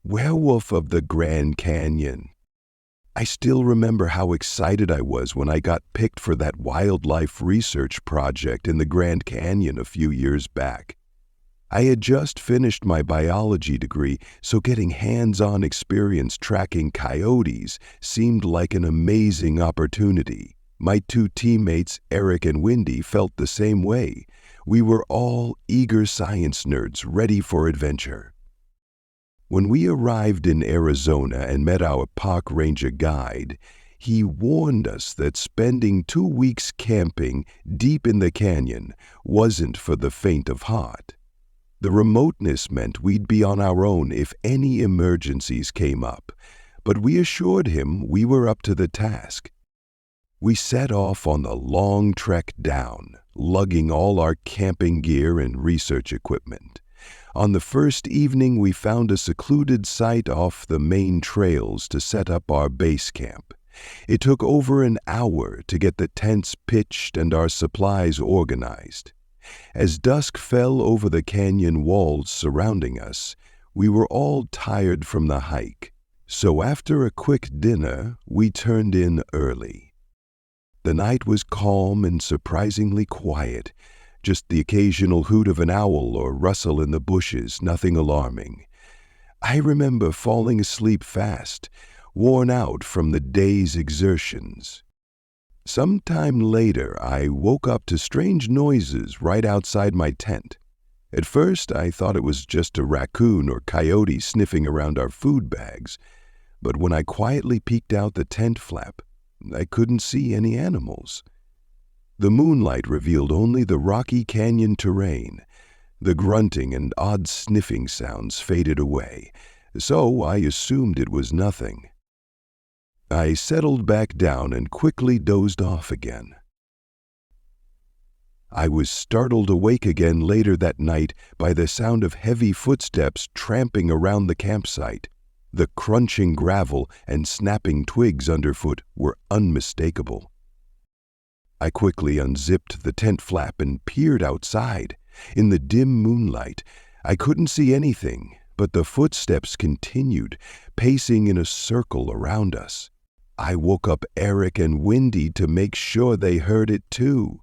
Werewolf of the Grand Canyon. I still remember how excited I was when I got picked for that wildlife research project in the Grand Canyon a few years back. I had just finished my biology degree, so getting hands-on experience tracking coyotes seemed like an amazing opportunity. My two teammates, Eric and Wendy, felt the same way. We were all eager science nerds ready for adventure. When we arrived in Arizona and met our park ranger guide, he warned us that spending 2 weeks camping deep in the canyon wasn't for the faint of heart. The remoteness meant we'd be on our own if any emergencies came up, but we assured him we were up to the task. We set off on the long trek down, lugging all our camping gear and research equipment. On the first evening, we found a secluded site off the main trails to set up our base camp. It took over an hour to get the tents pitched and our supplies organized. As dusk fell over the canyon walls surrounding us, we were all tired from the hike, so after a quick dinner, we turned in early. The night was calm and surprisingly quiet, just the occasional hoot of an owl or rustle in the bushes, nothing alarming. I remember falling asleep fast, worn out from the day's exertions. Sometime later, I woke up to strange noises right outside my tent. At first, I thought it was just a raccoon or coyote sniffing around our food bags, but when I quietly peeked out the tent flap, I couldn't see any animals. The moonlight revealed only the rocky canyon terrain. The grunting and odd sniffing sounds faded away, so I assumed it was nothing. I settled back down and quickly dozed off again. I was startled awake again later that night by the sound of heavy footsteps tramping around the campsite. The crunching gravel and snapping twigs underfoot were unmistakable. I quickly unzipped the tent flap and peered outside. In the dim moonlight, I couldn't see anything, but the footsteps continued, pacing in a circle around us. I woke up Eric and Wendy to make sure they heard it too.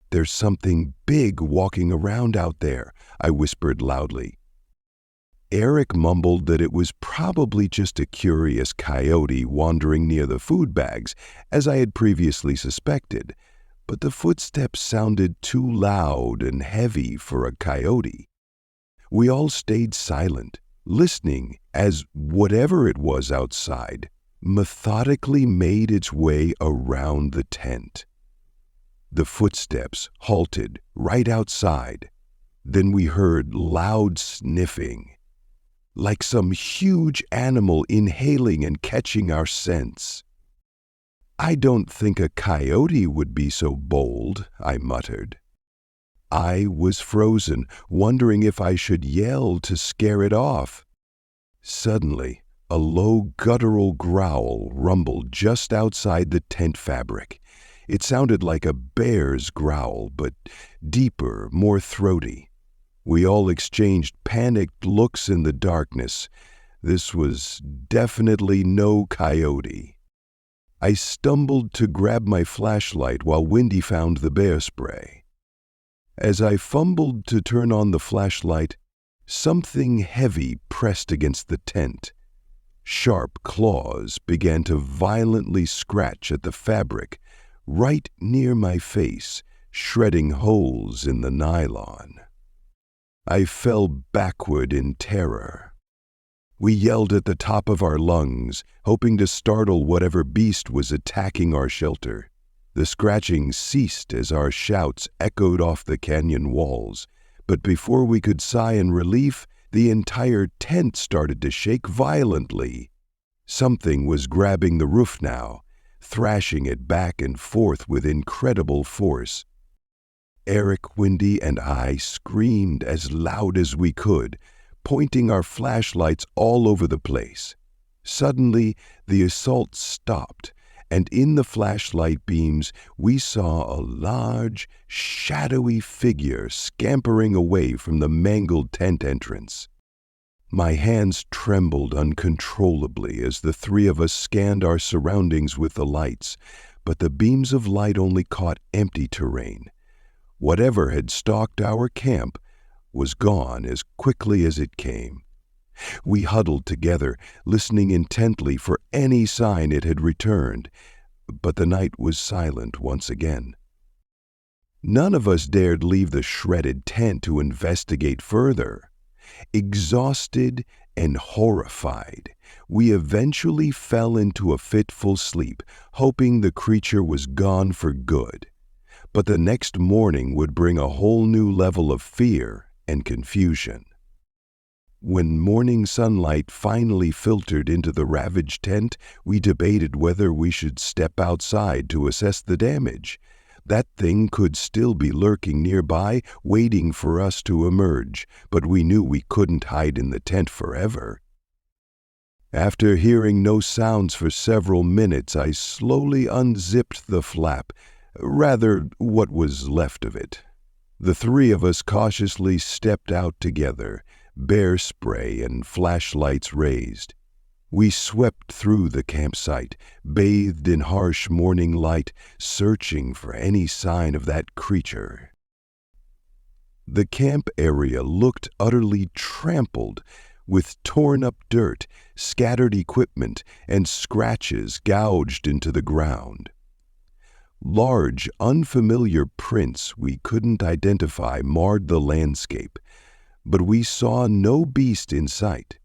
"There's something big walking around out there," I whispered loudly. Eric mumbled that it was probably just a curious coyote wandering near the food bags, as I had previously suspected, but the footsteps sounded too loud and heavy for a coyote. We all stayed silent, listening as whatever it was outside methodically made its way around the tent. The footsteps halted right outside. Then we heard loud sniffing, like some huge animal inhaling and catching our scents. "I don't think a coyote would be so bold," I muttered. I was frozen, wondering if I should yell to scare it off. Suddenly, a low guttural growl rumbled just outside the tent fabric. It sounded like a bear's growl, but deeper, more throaty. We all exchanged panicked looks in the darkness. This was definitely no coyote. I stumbled to grab my flashlight while Wendy found the bear spray. As I fumbled to turn on the flashlight, something heavy pressed against the tent. Sharp claws began to violently scratch at the fabric right near my face, shredding holes in the nylon. I fell backward in terror. We yelled at the top of our lungs, hoping to startle whatever beast was attacking our shelter. The scratching ceased as our shouts echoed off the canyon walls, but before we could sigh in relief, the entire tent started to shake violently. Something was grabbing the roof now, thrashing it back and forth with incredible force. Eric, Wendy, and I screamed as loud as we could, pointing our flashlights all over the place. Suddenly, the assault stopped, and in the flashlight beams, we saw a large, shadowy figure scampering away from the mangled tent entrance. My hands trembled uncontrollably as the three of us scanned our surroundings with the lights, but the beams of light only caught empty terrain. Whatever had stalked our camp was gone as quickly as it came. We huddled together, listening intently for any sign it had returned, but the night was silent once again. None of us dared leave the shredded tent to investigate further. Exhausted and horrified, we eventually fell into a fitful sleep, hoping the creature was gone for good. But the next morning would bring a whole new level of fear and confusion. When morning sunlight finally filtered into the ravaged tent, we debated whether we should step outside to assess the damage. That thing could still be lurking nearby, waiting for us to emerge, but we knew we couldn't hide in the tent forever. After hearing no sounds for several minutes, I slowly unzipped the flap, rather what was left of it. The three of us cautiously stepped out together, bear spray and flashlights raised. We swept through the campsite, bathed in harsh morning light, searching for any sign of that creature. The camp area looked utterly trampled, with torn-up dirt, scattered equipment, and scratches gouged into the ground. Large, unfamiliar prints we couldn't identify marred the landscape, but we saw no beast in sight.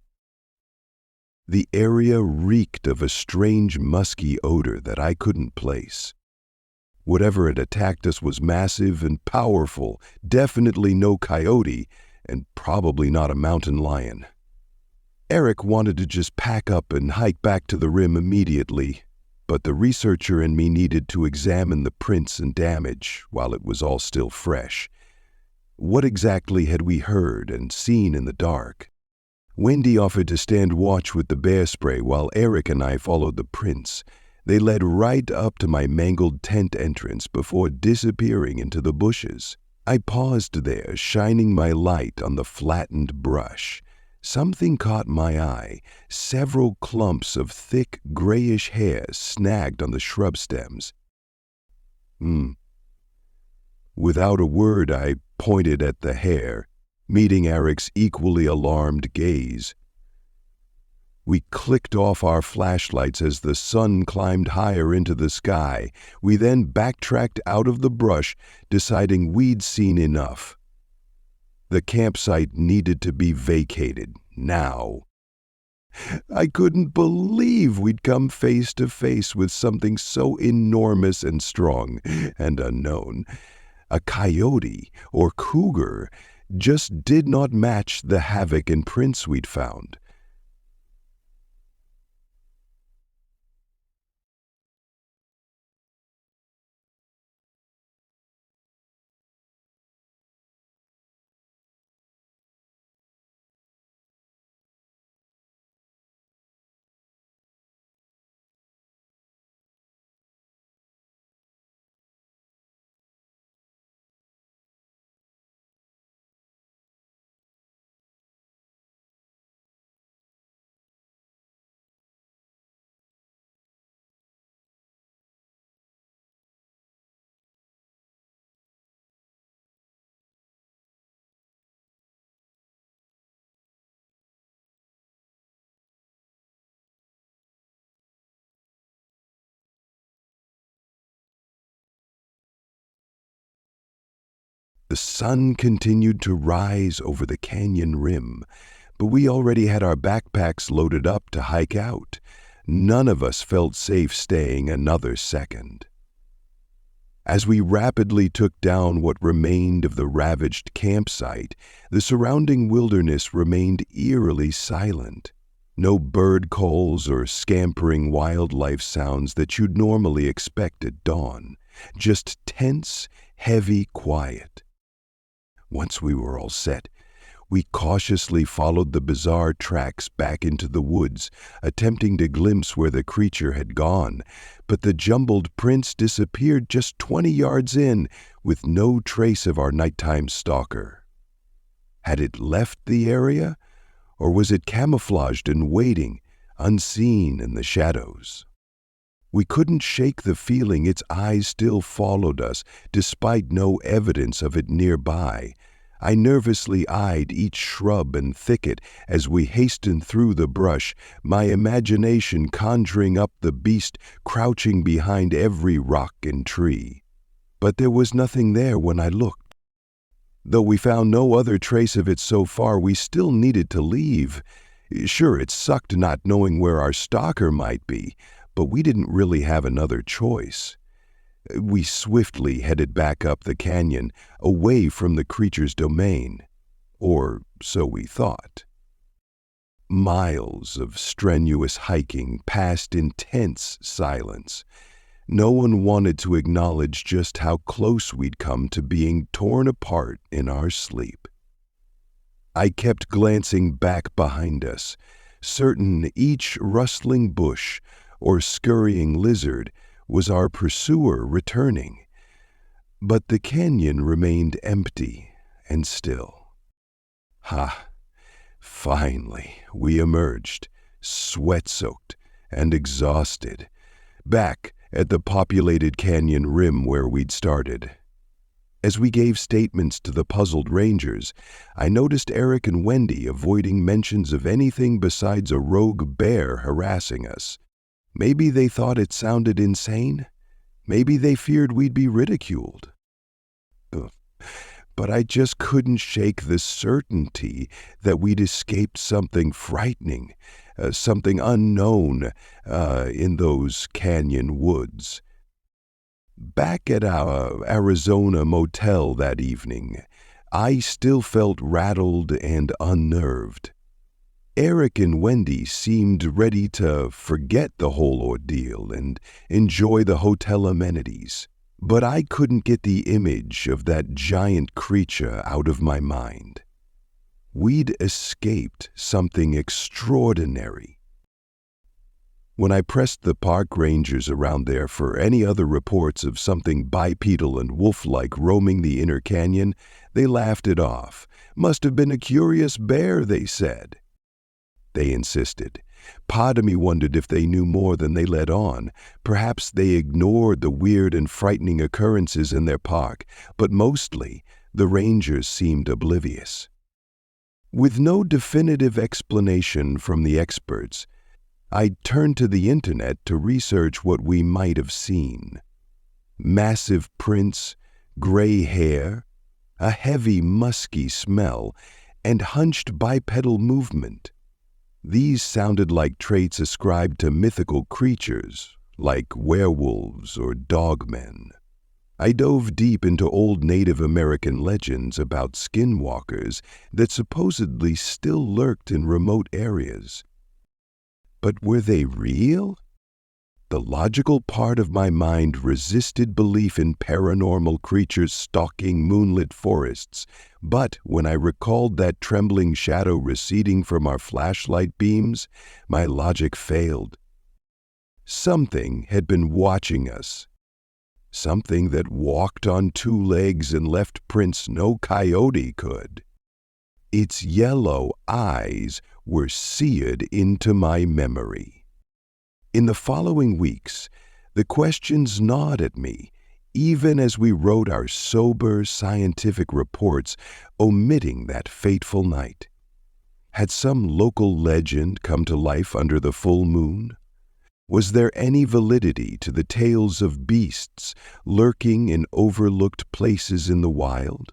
The area reeked of a strange musky odor that I couldn't place. Whatever had attacked us was massive and powerful, definitely no coyote, and probably not a mountain lion. Eric wanted to just pack up and hike back to the rim immediately, but the researcher and me needed to examine the prints and damage while it was all still fresh. What exactly had we heard and seen in the dark? Wendy offered to stand watch with the bear spray while Eric and I followed the prints. They led right up to my mangled tent entrance before disappearing into the bushes. I paused there, shining my light on the flattened brush. Something caught my eye, several clumps of thick grayish hair snagged on the shrub stems. Without a word, I pointed at the hair, meeting Eric's equally alarmed gaze. We clicked off our flashlights as the sun climbed higher into the sky. We then backtracked out of the brush, deciding we'd seen enough. The campsite needed to be vacated, now. I couldn't believe we'd come face to face with something so enormous and strong and unknown. A coyote or cougar just did not match the havoc and prints we'd found. The sun continued to rise over the canyon rim, but we already had our backpacks loaded up to hike out. None of us felt safe staying another second. As we rapidly took down what remained of the ravaged campsite, the surrounding wilderness remained eerily silent. No bird calls or scampering wildlife sounds that you'd normally expect at dawn. Just tense, heavy quiet. Once we were all set, we cautiously followed the bizarre tracks back into the woods, attempting to glimpse where the creature had gone, but the jumbled prints disappeared just 20 yards in, with no trace of our nighttime stalker. Had it left the area, Or was it camouflaged and waiting, unseen in the shadows? We couldn't shake the feeling its eyes still followed us, despite no evidence of it nearby. I nervously eyed each shrub and thicket as we hastened through the brush, my imagination conjuring up the beast crouching behind every rock and tree. But there was nothing there when I looked. Though we found no other trace of it so far, we still needed to leave. Sure, it sucked not knowing where our stalker might be, but we didn't really have another choice. We swiftly headed back up the canyon, away from the creature's domain. Or so we thought. Miles of strenuous hiking passed in tense silence. No one wanted to acknowledge just how close we'd come to being torn apart in our sleep. I kept glancing back behind us, certain each rustling bush or scurrying lizard was our pursuer returning. But the canyon remained empty and still. Finally, we emerged, sweat-soaked and exhausted, back at the populated canyon rim where we'd started. As we gave statements to the puzzled rangers, I noticed Eric and Wendy avoiding mentions of anything besides a rogue bear harassing us. Maybe they thought it sounded insane. Maybe they feared we'd be ridiculed. But I just couldn't shake the certainty that we'd escaped something frightening, something unknown in those canyon woods. Back at our Arizona motel that evening, I still felt rattled and unnerved. Eric and Wendy seemed ready to forget the whole ordeal and enjoy the hotel amenities, but I couldn't get the image of that giant creature out of my mind. We'd escaped something extraordinary. When I pressed the park rangers around there for any other reports of something bipedal and wolf-like roaming the inner canyon, they laughed it off. Must have been a curious bear, they said. They insisted. Part of me wondered if they knew more than they let on. Perhaps they ignored the weird and frightening occurrences in their park, but mostly the rangers seemed oblivious. With no definitive explanation from the experts, I turned to the internet to research what we might have seen. Massive prints, gray hair, a heavy musky smell, and hunched bipedal movement. These sounded like traits ascribed to mythical creatures, like werewolves or dogmen. I dove deep into old Native American legends about skinwalkers that supposedly still lurked in remote areas. But were they real? The logical part of my mind resisted belief in paranormal creatures stalking moonlit forests, but when I recalled that trembling shadow receding from our flashlight beams, my logic failed. Something had been watching us. Something that walked on two legs and left prints no coyote could. Its yellow eyes were seared into my memory. In the following weeks, the questions gnawed at me, even as we wrote our sober scientific reports omitting that fateful night. Had some local legend come to life under the full moon? Was there any validity to the tales of beasts lurking in overlooked places in the wild?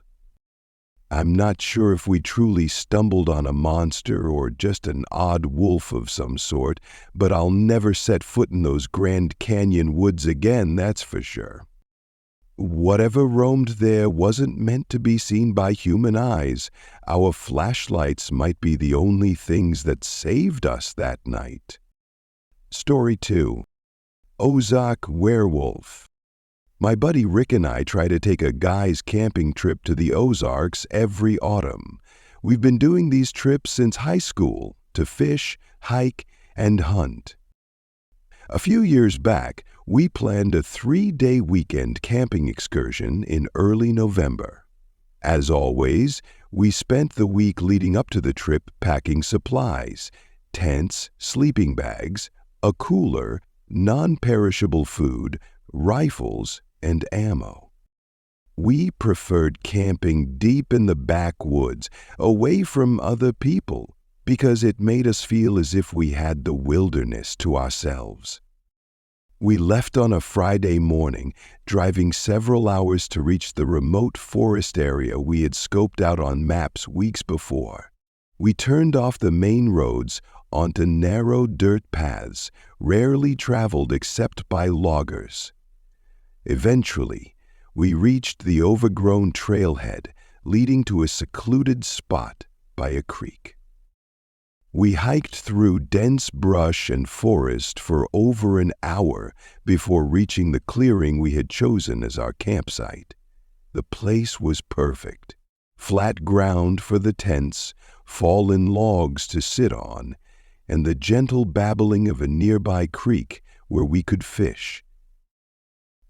I'm not sure if we truly stumbled on a monster or just an odd wolf of some sort, but I'll never set foot in those Grand Canyon woods again, that's for sure. Whatever roamed there wasn't meant to be seen by human eyes. Our flashlights might be the only things that saved us that night. Story 2. Ozark Werewolf. My buddy Rick and I try to take a guy's camping trip to the Ozarks every autumn. We've been doing these trips since high school to fish, hike, and hunt. A few years back, we planned a 3-day weekend camping excursion in early November. As always, We spent the week leading up to the trip packing supplies, tents, sleeping bags, a cooler, non-perishable food, rifles, and ammo. We preferred camping deep in the backwoods, away from other people, because it made us feel as if we had the wilderness to ourselves. We left on a Friday morning, driving several hours to reach the remote forest area we had scoped out on maps weeks before. We turned off the main roads onto narrow dirt paths, rarely traveled except by loggers. Eventually, we reached the overgrown trailhead leading to a secluded spot by a creek. We hiked through dense brush and forest for over an hour before reaching the clearing we had chosen as our campsite. The place was perfect. Flat ground for the tents, fallen logs to sit on, and the gentle babbling of a nearby creek where we could fish.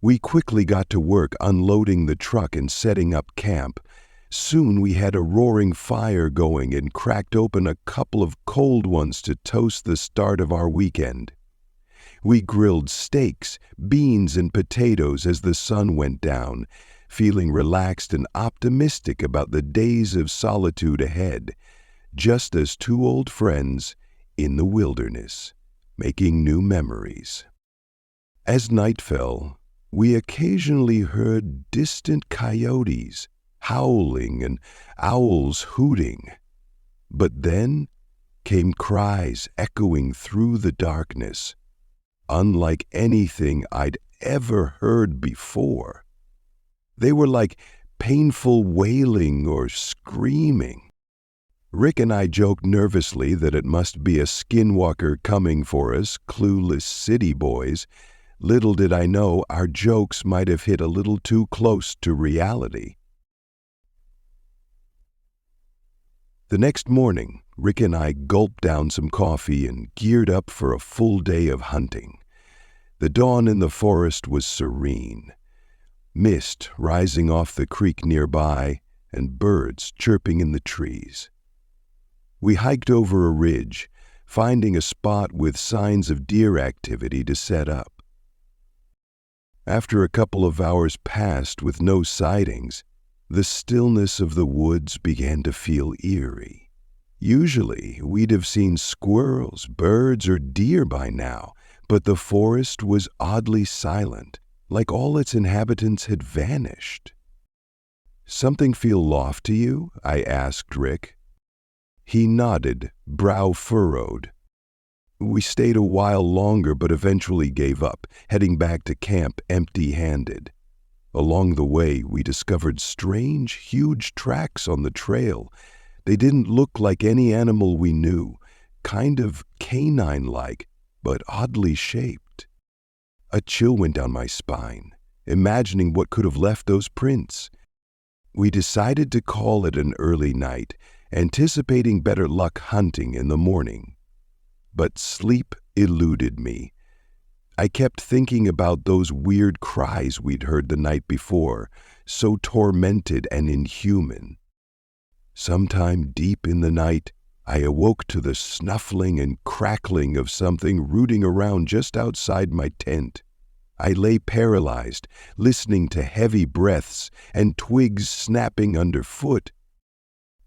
We quickly got to work unloading the truck and setting up camp. Soon we had a roaring fire going and cracked open a couple of cold ones to toast the start of our weekend. We grilled steaks, beans, and potatoes as the sun went down, feeling relaxed and optimistic about the days of solitude ahead, just as two old friends in the wilderness, making new memories. As night fell, we occasionally heard distant coyotes howling and owls hooting. But then came cries echoing through the darkness, unlike anything I'd ever heard before. They were like painful wailing or screaming. Rick and I joked nervously that it must be a skinwalker coming for us, clueless city boys. Little did I know our jokes might have hit a little too close to reality. The next morning, Rick and I gulped down some coffee and geared up for a full day of hunting. The dawn in the forest was serene, mist rising off the creek nearby and birds chirping in the trees. We hiked over a ridge, finding a spot with signs of deer activity to set up. After a couple of hours passed with no sightings, the stillness of the woods began to feel eerie. Usually, we'd have seen squirrels, birds, or deer by now, but the forest was oddly silent, like all its inhabitants had vanished. "Something feel off to you?" I asked Rick. He nodded, brow furrowed. We stayed a while longer but eventually gave up, heading back to camp empty-handed. Along the way, we discovered strange, huge tracks on the trail. They didn't look like any animal we knew, kind of canine-like, but oddly shaped. A chill went down my spine, imagining what could have left those prints. We decided to call it an early night, anticipating better luck hunting in the morning. But sleep eluded me. I kept thinking about those weird cries we'd heard the night before, so tormented and inhuman. Sometime deep in the night, I awoke to the snuffling and crackling of something rooting around just outside my tent. I lay paralyzed, listening to heavy breaths and twigs snapping underfoot.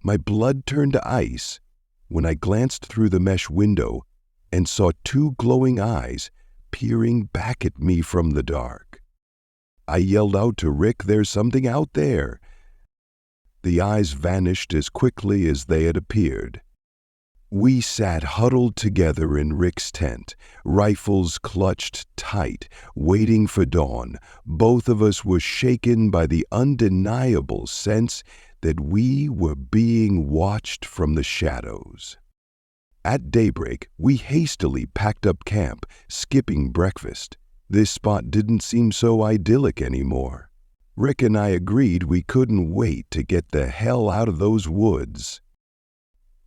My blood turned to ice when I glanced through the mesh window and saw two glowing eyes peering back at me from the dark. I yelled out to Rick, "There's something out there." The eyes vanished as quickly as they had appeared. We sat huddled together in Rick's tent, rifles clutched tight, waiting for dawn. Both of us were shaken by the undeniable sense that we were being watched from the shadows. At daybreak, we hastily packed up camp, skipping breakfast. This spot didn't seem so idyllic anymore. Rick and I agreed we couldn't wait to get the hell out of those woods.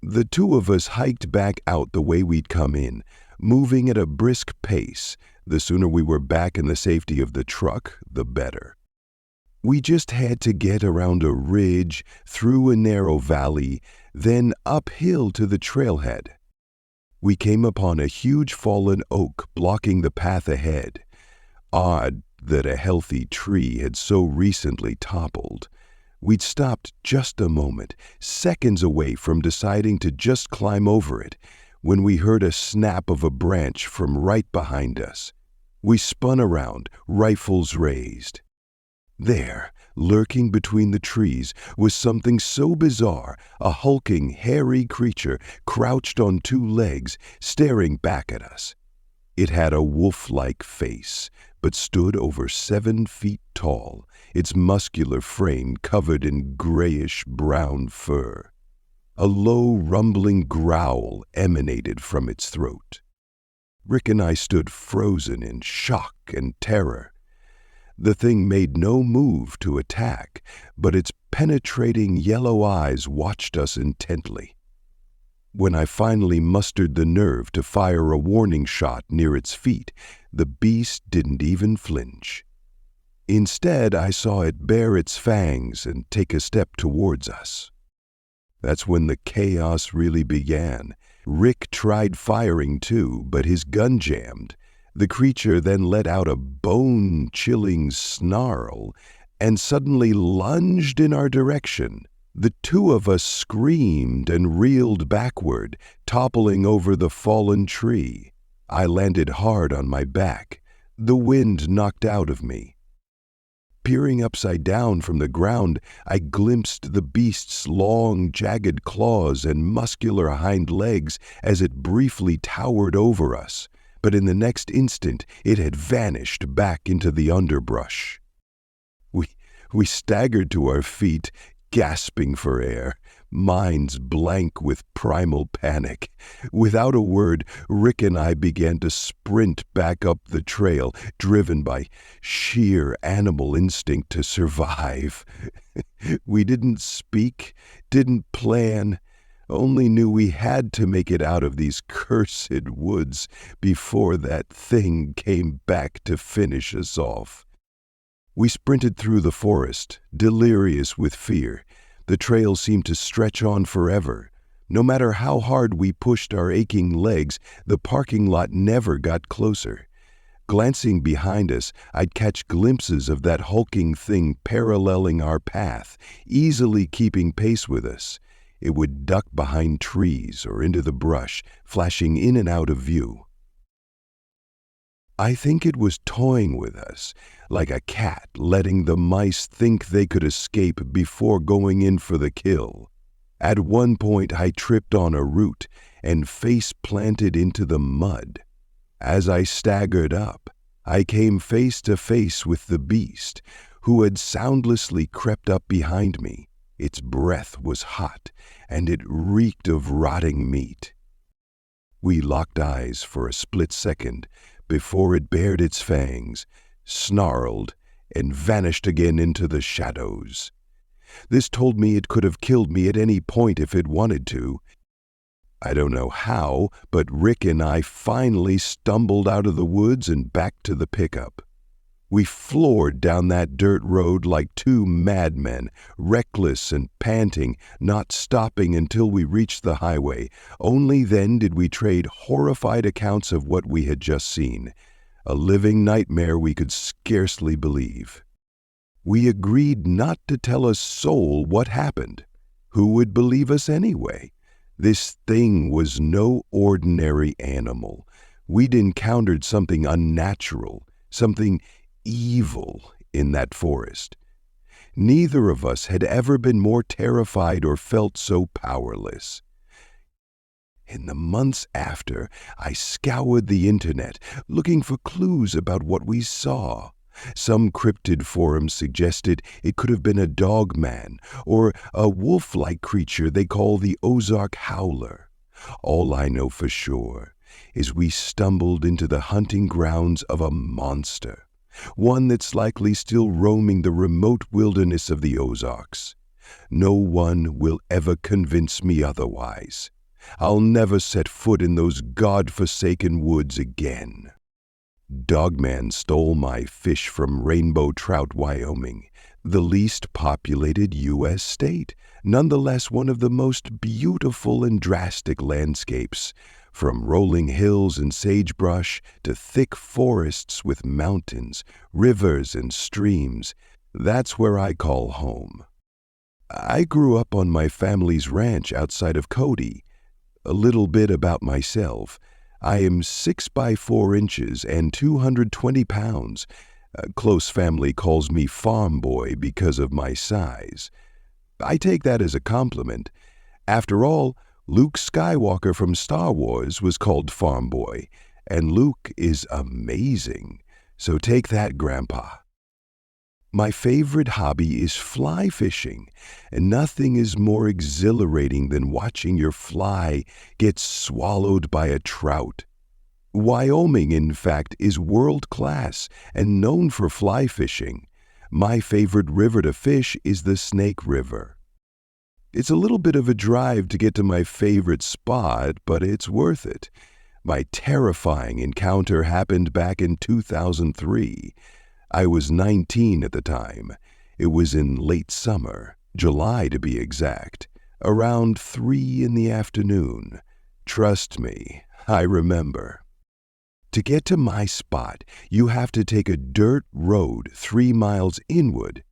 The two of us hiked back out the way we'd come in, moving at a brisk pace. The sooner we were back in the safety of the truck, the better. We just had to get around a ridge, through a narrow valley, then uphill to the trailhead. We came upon a huge fallen oak blocking the path ahead. Odd that a healthy tree had so recently toppled. We'd stopped just a moment, seconds away from deciding to just climb over it, when we heard a snap of a branch from right behind us. We spun around, rifles raised. There, lurking between the trees, was something so bizarre, a hulking, hairy creature crouched on two legs, staring back at us. It had a wolf-like face, but stood over 7 feet tall, its muscular frame covered in grayish-brown fur. A low, rumbling growl emanated from its throat. Rick and I stood frozen in shock and terror. The thing made no move to attack, but its penetrating yellow eyes watched us intently. When I finally mustered the nerve to fire a warning shot near its feet, the beast didn't even flinch. Instead, I saw it bare its fangs and take a step towards us. That's when the chaos really began. Rick tried firing too, but his gun jammed. The creature then let out a bone-chilling snarl and suddenly lunged in our direction. The two of us screamed and reeled backward, toppling over the fallen tree. I landed hard on my back, the wind knocked out of me. Peering upside down from the ground, I glimpsed the beast's long, jagged claws and muscular hind legs as it briefly towered over us. But in the next instant, it had vanished back into the underbrush. We staggered to our feet, gasping for air, minds blank with primal panic. Without a word, Rick and I began to sprint back up the trail, driven by sheer animal instinct to survive. We didn't speak, didn't plan, only knew we had to make it out of these cursed woods before that thing came back to finish us off. We sprinted through the forest, delirious with fear. The trail seemed to stretch on forever. No matter how hard we pushed our aching legs, the parking lot never got closer. Glancing behind us, I'd catch glimpses of that hulking thing paralleling our path, easily keeping pace with us. It would duck behind trees or into the brush, flashing in and out of view. I think it was toying with us, like a cat letting the mice think they could escape before going in for the kill. At one point I tripped on a root and face planted into the mud. As I staggered up, I came face to face with the beast, who had soundlessly crept up behind me. Its breath was hot, and it reeked of rotting meat. We locked eyes for a split second before it bared its fangs, snarled, and vanished again into the shadows. This told me it could have killed me at any point if it wanted to. I don't know how, but Rick and I finally stumbled out of the woods and back to the pickup. We floored down that dirt road like two madmen, reckless and panting, not stopping until we reached the highway. Only then did we trade horrified accounts of what we had just seen, a living nightmare we could scarcely believe. We agreed not to tell a soul what happened. Who would believe us anyway? This thing was no ordinary animal. We'd encountered something unnatural, something evil in that forest. Neither of us had ever been more terrified or felt so powerless. In the months after, I scoured the internet, looking for clues about what we saw. Some cryptid forums suggested it could have been a dogman or a wolf-like creature they call the Ozark howler. All I know for sure is we stumbled into the hunting grounds of a monster, one that's likely still roaming the remote wilderness of the Ozarks. No one will ever convince me otherwise. I'll never set foot in those God-forsaken woods again. Dogman stole my fish from Rainbow Trout, Wyoming. the least populated U.S. state, nonetheless one of the most beautiful and drastic landscapes, from rolling hills and sagebrush to thick forests with mountains, rivers, and streams. That's where I call home. I grew up on my family's ranch outside of Cody. A little bit about myself. I am 6 by 4 inches and 220 pounds. A close family calls me farm boy because of my size. I take that as a compliment. After all, Luke Skywalker from Star Wars was called farm boy, and Luke is amazing. So take that, Grandpa. My favorite hobby is fly fishing, and nothing is more exhilarating than watching your fly get swallowed by a trout. Wyoming, in fact, is world-class and known for fly fishing. My favorite river to fish is the Snake River. It's a little bit of a drive to get to my favorite spot, but it's worth it. My terrifying encounter happened back in 2003. I was 19 at the time. It was in late summer, July to be exact, around 3 in the afternoon. Trust me, I remember. To get to my spot, you have to take a dirt road 3 miles inward.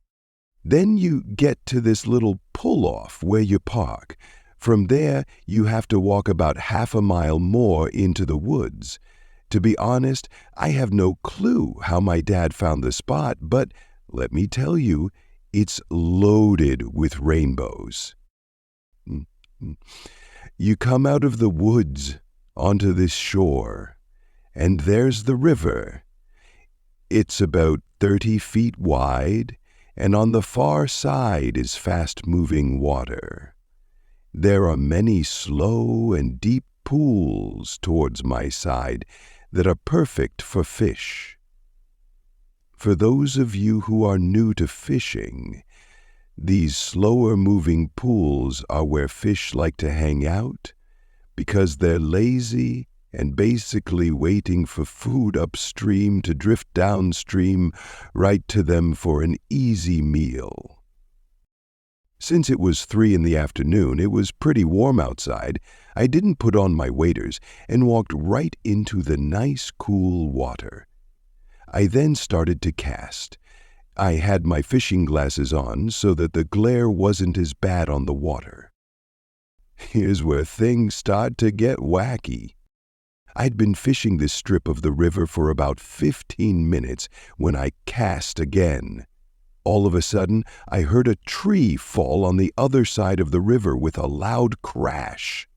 Then you get to this little pull-off where you park. From there, you have to walk about half a mile more into the woods. To be honest, I have no clue how my dad found the spot, but let me tell you, it's loaded with rainbows. You come out of the woods onto this shore, and there's the river. It's about 30 feet wide, and on the far side is fast-moving water. There are many slow and deep pools towards my side that are perfect for fish. For those of you who are new to fishing, these slower-moving pools are where fish like to hang out because they're lazy and basically waiting for food upstream to drift downstream right to them for an easy meal. Since it was 3 in the afternoon, it was pretty warm outside. I didn't put on my waders and walked right into the nice, cool water. I then started to cast. I had my fishing glasses on so that the glare wasn't as bad on the water. Here's where things start to get wacky. I'd been fishing this strip of the river for about 15 minutes when I cast again. All of a sudden, I heard a tree fall on the other side of the river with a loud crash.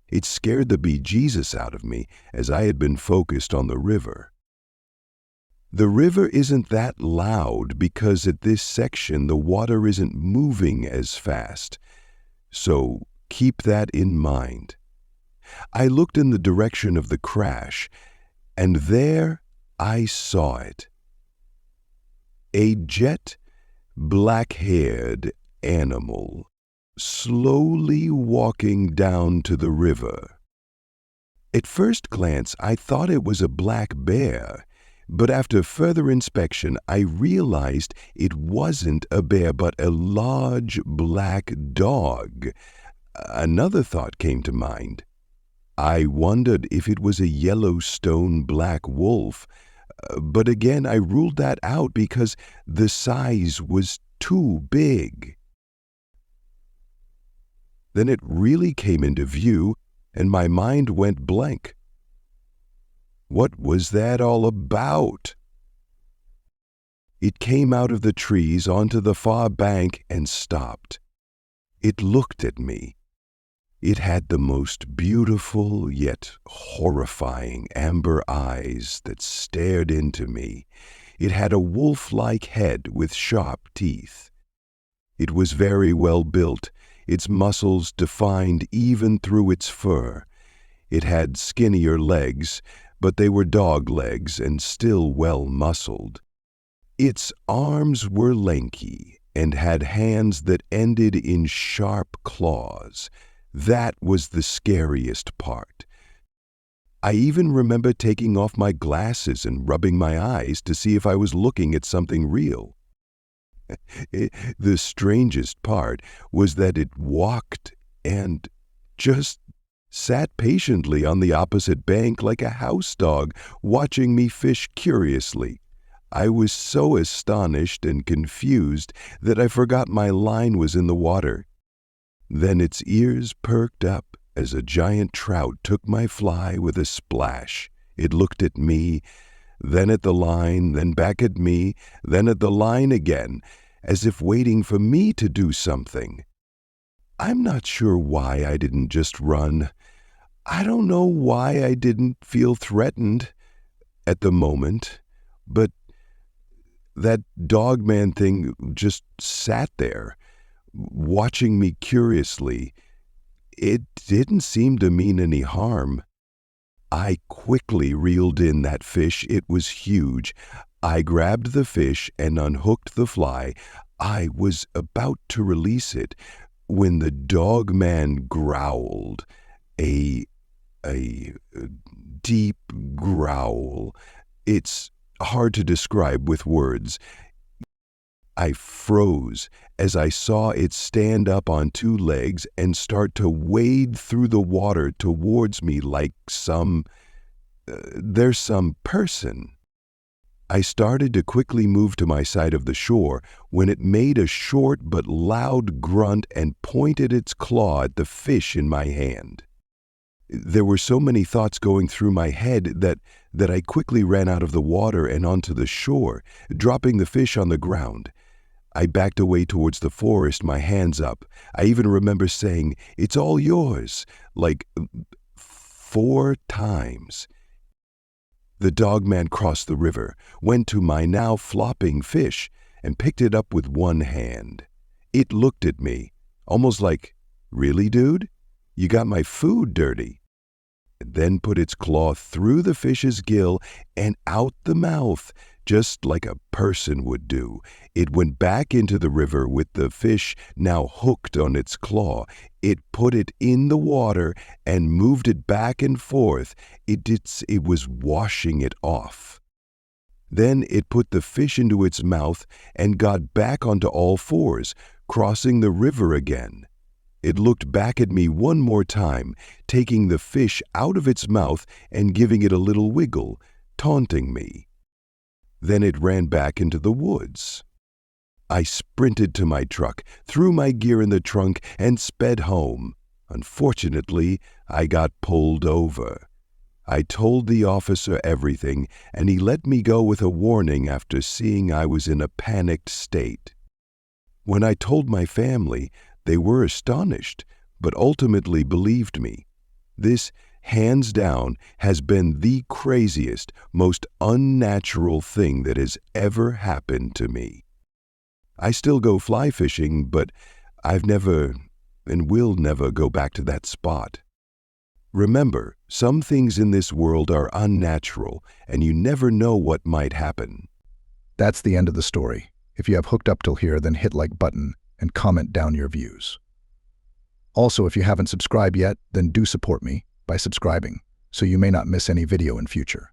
It scared the bejesus out of me as I had been focused on the river. The river isn't that loud because at this section the water isn't moving as fast. So keep that in mind. I looked in the direction of the crash, and there I saw it. A jet black-haired animal slowly walking down to the river. At first glance, I thought it was a black bear, but after further inspection, I realized it wasn't a bear but a large black dog. Another thought came to mind. I wondered if it was a Yellowstone black wolf, but again I ruled that out because the size was too big. Then it really came into view, and my mind went blank. What was that all about? It came out of the trees onto the far bank and stopped. It looked at me. It had the most beautiful yet horrifying amber eyes that stared into me. It had a wolf-like head with sharp teeth. It was very well built, its muscles defined even through its fur. It had skinnier legs, but they were dog legs and still well muscled. Its arms were lanky and had hands that ended in sharp claws. That was the scariest part. I even remember taking off my glasses and rubbing my eyes to see if I was looking at something real. The strangest part was that it walked and just sat patiently on the opposite bank like a house dog, watching me fish curiously. I was so astonished and confused that I forgot my line was in the water. Then its ears perked up as a giant trout took my fly with a splash. It looked at me, then at the line, then back at me, then at the line again, as if waiting for me to do something. I'm not sure why I didn't just run. I don't know why I didn't feel threatened at the moment, but that dogman thing just sat there, watching me curiously. It didn't seem to mean any harm. I quickly reeled in that fish. It was huge. I grabbed the fish and unhooked the fly. I was about to release it when the dogman growled, a deep growl. It's hard to describe with words. I froze as I saw it stand up on two legs and start to wade through the water towards me like there's some person. I started to quickly move to my side of the shore when it made a short but loud grunt and pointed its claw at the fish in my hand. There were so many thoughts going through my head that I quickly ran out of the water and onto the shore, dropping the fish on the ground. I backed away towards the forest, my hands up. I even remember saying, "It's all yours," like 4 times. The dogman crossed the river, went to my now flopping fish, and picked it up with one hand. It looked at me, almost like, "Really, dude? You got my food dirty." It then put its claw through the fish's gill and out the mouth, just like a person would do. It went back into the river with the fish now hooked on its claw. It put it in the water and moved it back and forth. It was washing it off. Then it put the fish into its mouth and got back onto all fours, crossing the river again. It looked back at me one more time, taking the fish out of its mouth and giving it a little wiggle, taunting me. Then it ran back into the woods. I sprinted to my truck, threw my gear in the trunk, and sped home. Unfortunately, I got pulled over. I told the officer everything, and he let me go with a warning after seeing I was in a panicked state. When I told my family, they were astonished, but ultimately believed me. This, hands down, has been the craziest, most unnatural thing that has ever happened to me. I still go fly fishing, but I've never and will never go back to that spot. Remember, some things in this world are unnatural, and you never know what might happen. That's the end of the story. If you have hooked up till here, then hit like button and comment down your views. Also, if you haven't subscribed yet, then do support me by subscribing, so you may not miss any video in future.